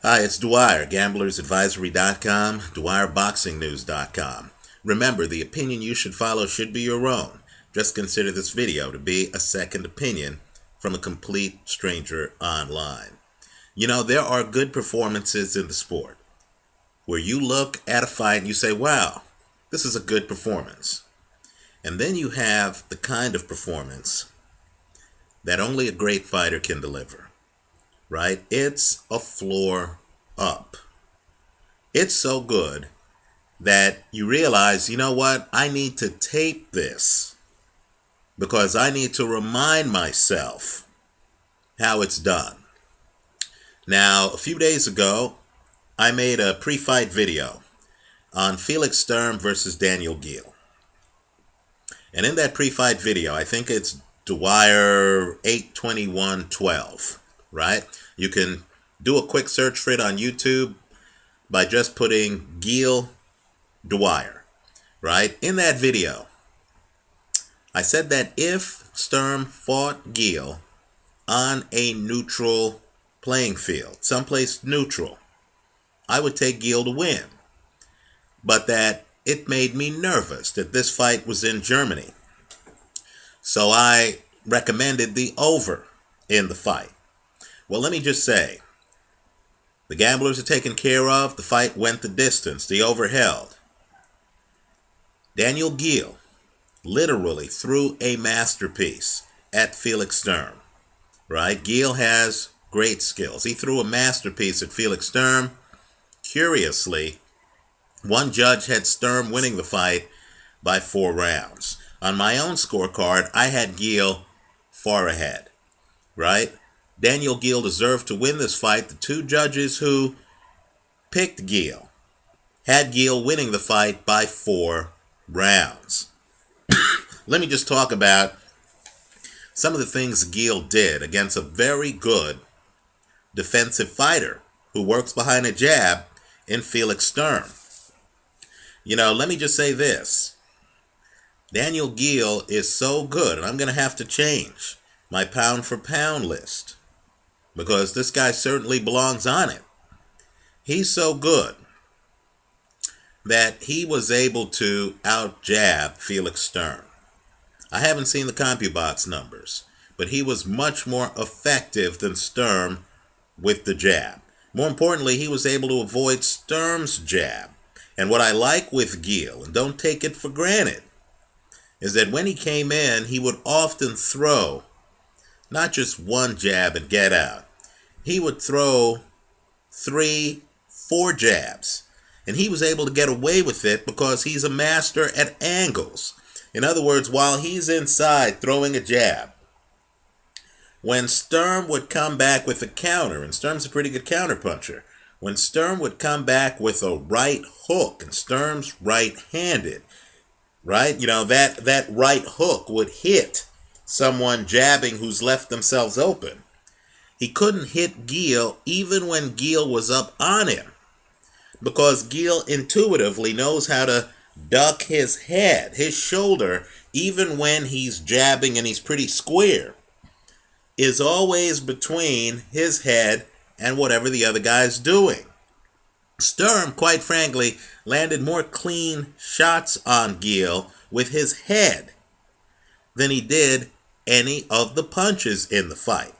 Hi, it's Dwyer, gamblersadvisory.com, dwyerboxingnews.com. Remember, the opinion you should follow should be your own. Just consider this video to be a second opinion from a complete stranger online. You know, there are good performances in the sport where you look at a fight and you say, wow, this is a good performance. And then you have the kind of performance that only a great fighter can deliver, right? It's a floor up. It's so good that you realize, you know what? I need to tape this because I need to remind myself how it's done. Now, a few days ago, I made a pre-fight video on Felix Sturm versus Daniel Geale. And in that pre-fight video, I think it's Dwyer 82112, right? You can do a quick search for it on YouTube by just putting Geale Dwyer, right? In that video, I said that if Sturm fought Geale on a neutral playing field, someplace neutral, I would take Geale to win. But that it made me nervous that this fight was in Germany. So I recommended the over in the fight. Well, let me just say, the gamblers are taken care of. The fight went the distance. The over held. Daniel Geale literally threw a masterpiece at Felix Sturm, right? Geale has great skills. He threw a masterpiece at Felix Sturm. Curiously, one judge had Sturm winning the fight by 4 rounds. On my own scorecard, I had Geale far ahead, right? Daniel Geale deserved to win this fight. The two judges who picked Geale had Geale winning the fight by 4 rounds. Let me just talk about some of the things Geale did against a very good defensive fighter who works behind a jab in Felix Sturm. You know, let me just say this. Daniel Geale is so good, and I'm going to have to change my pound for pound list because this guy certainly belongs on it. He's so good that he was able to out-jab Felix Sturm. I haven't seen the CompuBox numbers, but he was much more effective than Sturm with the jab. More importantly, he was able to avoid Sturm's jab. And what I like with Geale, and don't take it for granted, is that when he came in, he would often throw not just one jab and get out. He would throw 3, 4 jabs. And he was able to get away with it because he's a master at angles. In other words, while he's inside throwing a jab, when Sturm would come back with a counter, and Sturm's a pretty good counterpuncher, when Sturm would come back with a right hook, and Sturm's right-handed, right? You know, that right hook would hit someone jabbing who's left themselves open. He couldn't hit Geale even when Geale was up on him because Geale intuitively knows how to duck his head, his shoulder, even when he's jabbing and he's pretty square, is always between his head and whatever the other guy's doing. Sturm, quite frankly, landed more clean shots on Geale with his head than he did any of the punches in the fight.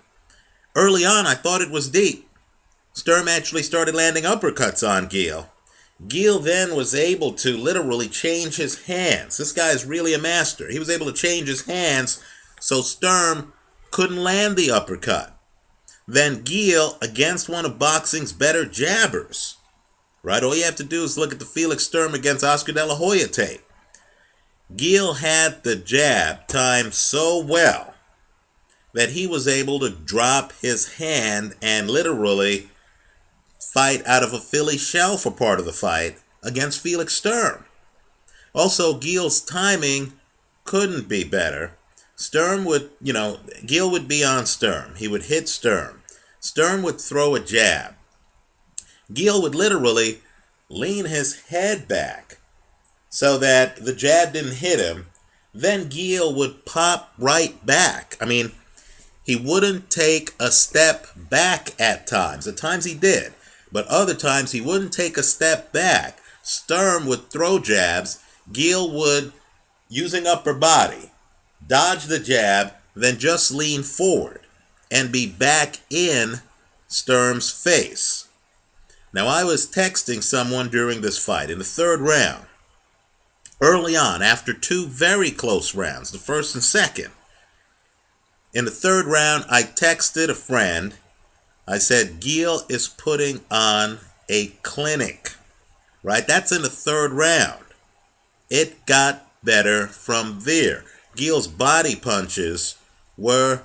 Early on, I thought it was deep. Sturm actually started landing uppercuts on Geale. Geale then was able to literally change his hands. This guy's really a master. He was able to change his hands so Sturm couldn't land the uppercut. Then Geale, against one of boxing's better jabbers, right? All you have to do is look at the Felix Sturm against Oscar De La Hoya tape. Geale had the jab timed so well that he was able to drop his hand and literally fight out of a Philly shell for part of the fight against Felix Sturm. Also, Geale's timing couldn't be better. Geale would be on Sturm. He would hit Sturm. Sturm would throw a jab. Geale would literally lean his head back so that the jab didn't hit him. Then Geale would pop right back. I mean, he wouldn't take a step back at times. At times he did. But other times he wouldn't take a step back. Sturm would throw jabs. Geale would, using upper body, dodge the jab, then just lean forward and be back in Sturm's face. Now, I was texting someone during this fight in the third round, early on, after two very close rounds, the first and second. In the third round, I texted a friend. I said, Geale is putting on a clinic, right? That's in the third round. It got better from there. Geale's body punches were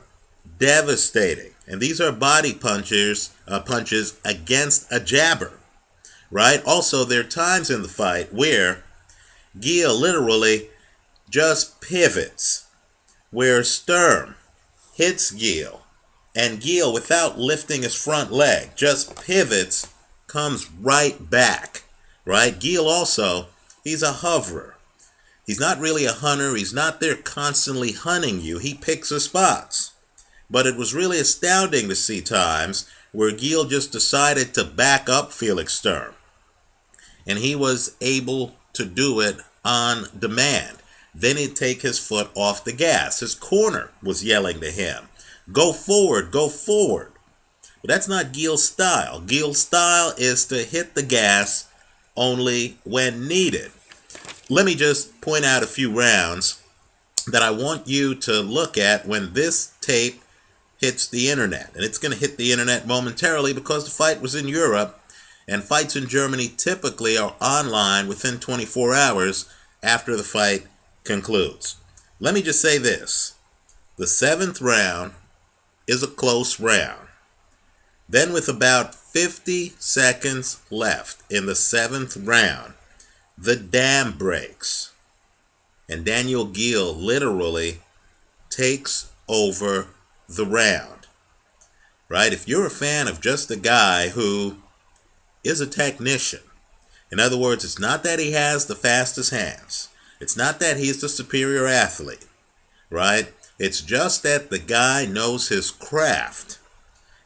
devastating. And these are body punches against a jabber, right? Also, there are times in the fight where Geale literally just pivots, where Sturm hits Geale, and Geale, without lifting his front leg, just pivots, comes right back, right? Geale also, he's a hoverer. He's not really a hunter. He's not there constantly hunting you. He picks his spots. But it was really astounding to see times where Geale just decided to back up Felix Sturm. And he was able to do it on demand. Then he'd take his foot off the gas. His corner was yelling to him, go forward, go forward. But that's not Geale's style. Geale's style is to hit the gas only when needed. Let me just point out a few rounds that I want you to look at when this tape hits the internet. And it's going to hit the internet momentarily because the fight was in Europe, and fights in Germany typically are online within 24 hours after the fight concludes. Let me just say this. The seventh round is a close round. Then, with about 50 seconds left in the seventh round, the dam breaks, and Daniel Geale literally takes over the round, right? If you're a fan of just a guy who is a technician, in other words, it's not that he has the fastest hands, it's not that he's the superior athlete, right? It's just that the guy knows his craft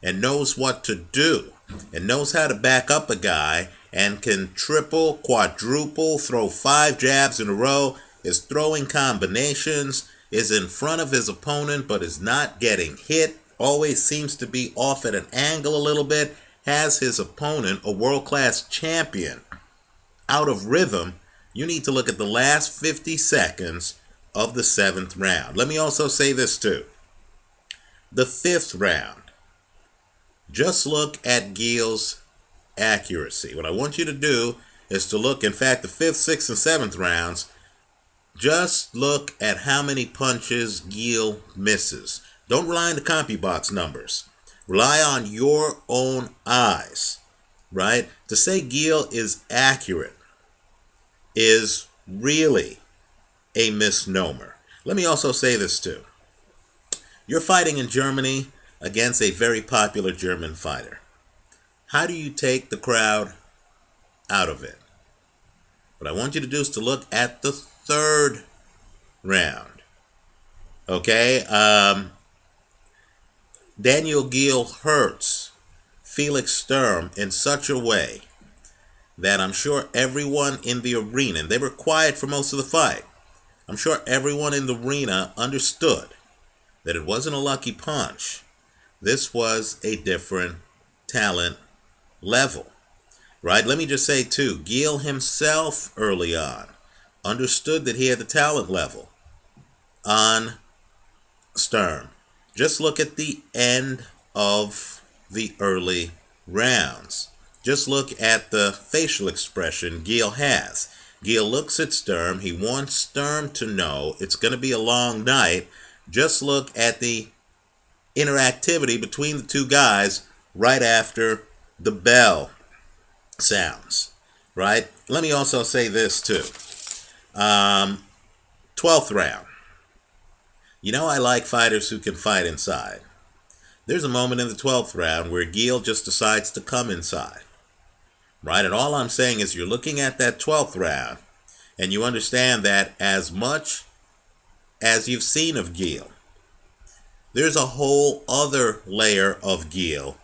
and knows what to do and knows how to back up a guy and can triple, quadruple, throw 5 jabs in a row, is throwing combinations, is in front of his opponent but is not getting hit, always seems to be off at an angle a little bit, has his opponent, a world-class champion, out of rhythm. You need to look at the last 50 seconds of the seventh round. Let me also say this too. The fifth round. Just look at Geale's accuracy. What I want you to do is to look, in fact, the fifth, sixth, and seventh rounds, just look at how many punches Geale misses. Don't rely on the CompuBox numbers. Rely on your own eyes, right? To say Geale is accurate is really a misnomer. Let me also say this too. You're fighting in Germany against a very popular German fighter. How do you take the crowd out of it? What I want you to do is to look at the third round. Okay? Daniel Geale hurts Felix Sturm in such a way that I'm sure everyone in the arena, and they were quiet for most of the fight, I'm sure everyone in the arena understood that it wasn't a lucky punch. This was a different talent level, right? Let me just say too, Geale himself early on understood that he had the talent level on Sturm. Just look at the end of the early rounds. Just look at the facial expression Geale has. Geale looks at Sturm. He wants Sturm to know it's going to be a long night. Just look at the interactivity between the two guys right after the bell sounds, right? Let me also say this too. 12th round. You know, I like fighters who can fight inside. There's a moment in the 12th round where Geale just decides to come inside, right? And all I'm saying is you're looking at that 12th round and you understand that as much as you've seen of Geale, there's a whole other layer of Geale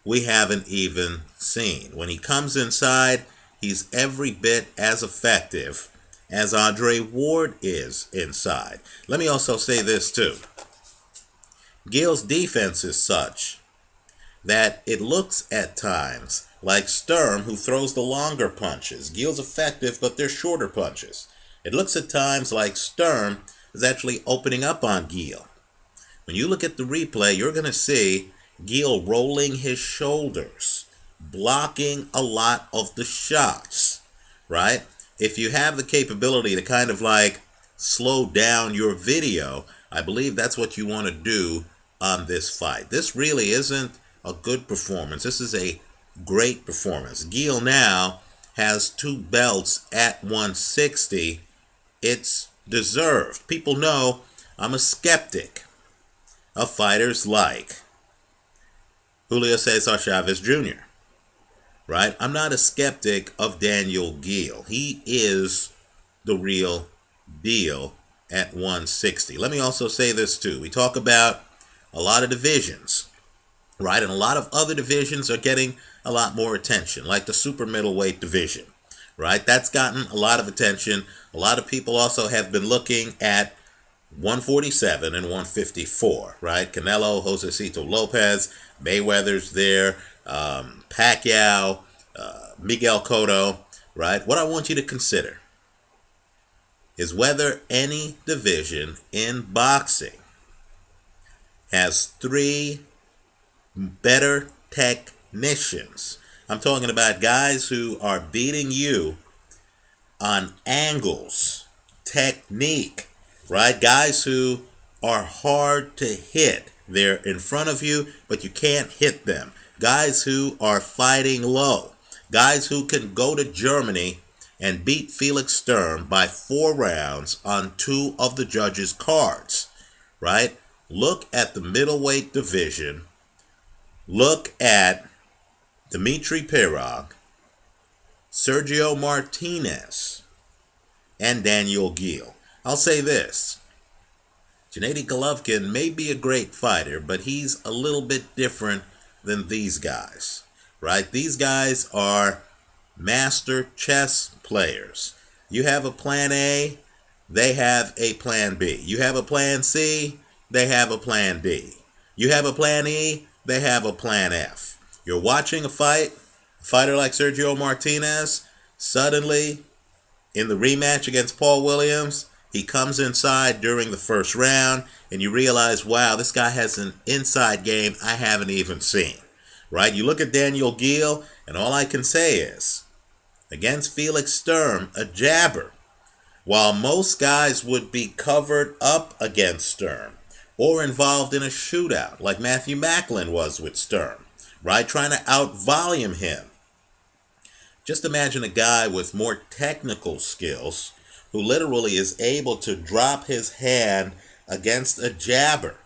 we haven't even seen. When he comes inside, he's every bit as effective as Andre Ward is inside. Let me also say this too. Geale's defense is such that it looks at times like Sturm, who throws the longer punches. Geale's effective, but they're shorter punches. It looks at times like Sturm is actually opening up on Geale. When you look at the replay, you're going to see Geale rolling his shoulders, blocking a lot of the shots, right? If you have the capability to kind of like slow down your video, I believe that's what you want to do on this fight. This really isn't a good performance. This is a great performance. Geale now has 2 belts at 160. It's deserved. People know I'm a skeptic of fighters like Julio Cesar Chavez Jr., right? I'm not a skeptic of Daniel Geale. He is the real deal at 160. Let me also say this too. We talk about a lot of divisions, right? And a lot of other divisions are getting a lot more attention, like the super middleweight division, right? That's gotten a lot of attention. A lot of people also have been looking at 147 and 154, right? Canelo, Josecito Lopez, Mayweather's there, Pacquiao, Miguel Cotto, right? What I want you to consider is whether any division in boxing has 3 better technicians. I'm talking about guys who are beating you on angles, technique, right? Guys who are hard to hit. They're in front of you, but you can't hit them. Guys who are fighting low. Guys who can go to Germany and beat Felix Sturm by 4 rounds on 2 of the judges' cards, right? Look at the middleweight division. Look at Dmitry Pirog, Sergio Martinez, and Daniel Geale. I'll say this. Gennady Golovkin may be a great fighter, but he's a little bit different than these guys, right? These guys are master chess players. You have a plan A, they have a plan B. You have a plan C, they have a plan D. You have a plan E, they have a plan F. You're watching a fighter like Sergio Martinez, suddenly in the rematch against Paul Williams, he comes inside during the first round, and you realize, wow, this guy has an inside game I haven't even seen, right? You look at Daniel Geale, and all I can say is, against Felix Sturm, a jabber, while most guys would be covered up against Sturm or involved in a shootout like Matthew Macklin was with Sturm, right? Trying to out-volume him. Just imagine a guy with more technical skills who literally is able to drop his hand against a jabber,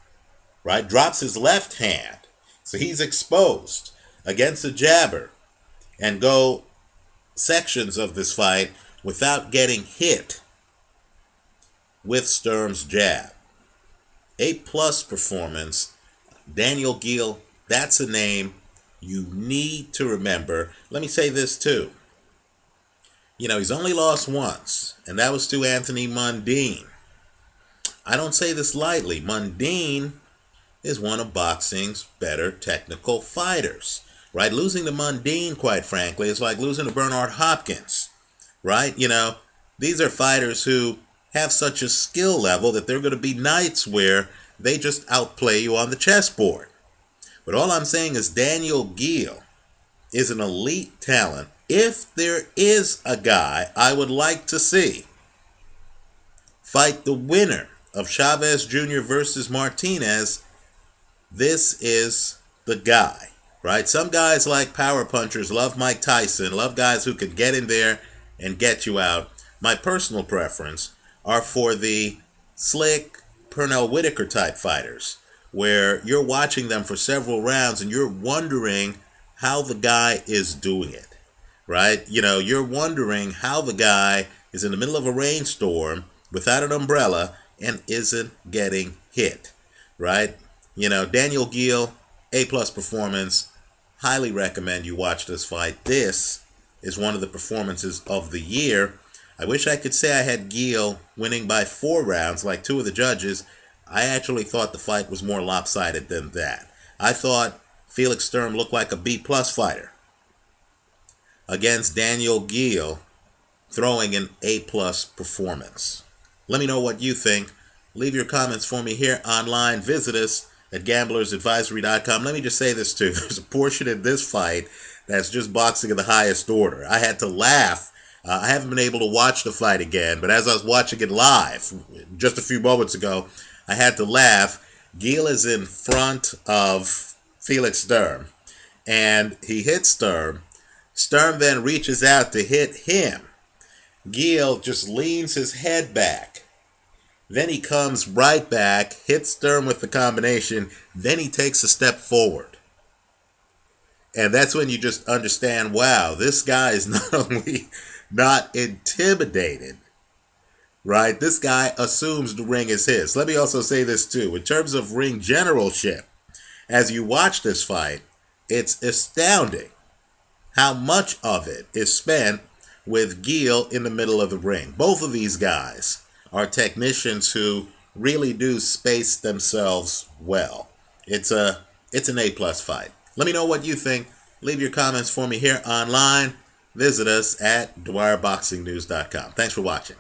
right? Drops his left hand, so he's exposed against a jabber, and go sections of this fight without getting hit with Sturm's jab. A+ performance. Daniel Geale, that's a name you need to remember. Let me say this too. You know, he's only lost once, and that was to Anthony Mundine. I don't say this lightly. Mundine is one of boxing's better technical fighters, right? Losing to Mundine, quite frankly, is like losing to Bernard Hopkins, right? You know, these are fighters who have such a skill level that there are going to be nights where they just outplay you on the chessboard. But all I'm saying is Daniel Geale is an elite talent. If there is a guy I would like to see fight the winner of Chavez Jr. versus Martinez, this is the guy, right? Some guys like power punchers, love Mike Tyson, love guys who could get in there and get you out. My personal preference are for the slick Pernell Whitaker type fighters, where you're watching them for several rounds and you're wondering how the guy is doing it, right? You know, you're wondering how the guy is in the middle of a rainstorm without an umbrella and isn't getting hit, right? You know, Daniel Geale, A+ performance. Highly recommend you watch this fight. This is one of the performances of the year. I wish I could say I had Geale winning by 4 rounds like 2 of the judges. I actually thought the fight was more lopsided than that. I thought Felix Sturm looked like a B-plus fighter against Daniel Geale, throwing an A-plus performance. Let me know what you think. Leave your comments for me here online. Visit us at gamblersadvisory.com. Let me just say this too. There's a portion in this fight that's just boxing of the highest order. I had to laugh. I haven't been able to watch the fight again, but as I was watching it live just a few moments ago, I had to laugh. Geale is in front of Felix Sturm, and he hits Sturm. Sturm then reaches out to hit him. Geale just leans his head back. Then he comes right back, hits Sturm with the combination, then he takes a step forward. And that's when you just understand, wow, this guy is not only not intimidated, right? This guy assumes the ring is his. Let me also say this too. In terms of ring generalship, as you watch this fight, it's astounding how much of it is spent with Geale in the middle of the ring. Both of these guys are technicians who really do space themselves well. It's an A-plus fight. Let me know what you think. Leave your comments for me here online. Visit us at DwyerBoxingNews.com. Thanks for watching.